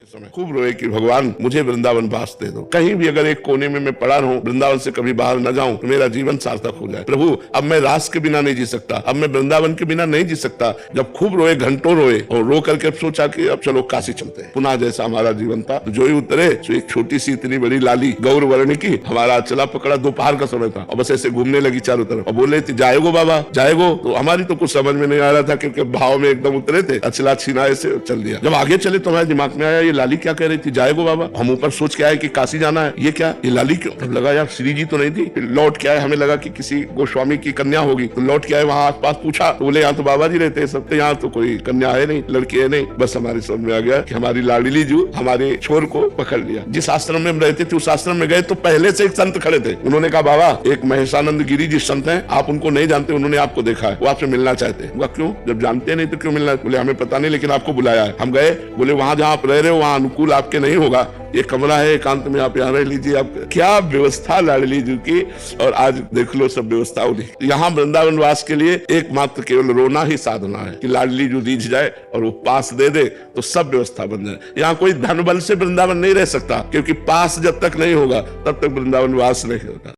समय खूब रोए कि भगवान मुझे वृंदावन वास दे दो, कहीं भी अगर एक कोने में मैं पड़ा रहूं, वृंदावन से कभी बाहर न जाऊं तो मेरा जीवन सार्थक हो जाए। प्रभु अब मैं रास के बिना नहीं जी सकता, अब मैं वृंदावन के बिना नहीं जी सकता। जब खूब रोए, घंटों रोए और रो करके सोचा कि अब चलो काशी चलते हैं, पुनः जैसा हमारा जीवन था। तो जो ही उतरे तो एक छोटी सी इतनी बड़ी लाली गौर वर्ण की हमारा चला पकड़ा, दोपहर का समय था और बस ऐसे घूमने लगी चारों तरफ और बोले थी जाएगो बाबा जाएगो। तो हमारी तो कुछ समझ में नहीं आ रहा था क्योंकि भाव में एकदम उतरे थे, अचला छीना से चल दिया। जब आगे चले तो हमारे दिमाग में आया ये लाली क्या कह रही थी जाएगो बाबा, हम ऊपर सोच के आए कि काशी जाना है, ये क्या ये लाली क्यों। तब लगा यार श्री जी तो नहीं थी। फिर लौट के आए, हमें लगा कि किसी गोस्वामी की कन्या होगी, तो लौट के आए वहां आसपास पूछा तो बोले यहाँ तो बाबा जी रहते हैं सब, यहाँ तो कोई कन्या है नहीं, लड़की है नहीं। बस हमारी समझ में आ गया कि हमारी लाडली जो हमारे छोर को पकड़ लिया। जिस आश्रम में हम रहते थे उस आश्रम में गए तो पहले से एक संत खड़े थे। उन्होंने कहा बाबा एक महेशानंद गिरी जी संत हैं, आप उनको नहीं जानते, उन्होंने आपको देखा है, वो आपसे मिलना चाहते हैं। क्यों, जब जानते नहीं तो क्यों मिलना। बोले हमें पता नहीं लेकिन आपको बुलाया है। हम गए, बोले वहां जहाँ आप रह रहे हो वहां अनुकूल आपके नहीं होगा, ये कमरा है एकांत में, आप यहाँ रह लीजिए। आप क्या व्यवस्था लाडली जी की, और आज देख लो सब व्यवस्था उन्हीं। यहाँ वृंदावन वास के लिए एकमात्र केवल रोना ही साधना है कि लाडली जो रीझ जाए और वो पास दे दे तो सब व्यवस्था बन जाए। यहाँ कोई धन बल से वृंदावन नहीं रह सकता, क्योंकि पास जब तक नहीं होगा तब तक वृंदावन वास नहीं होगा।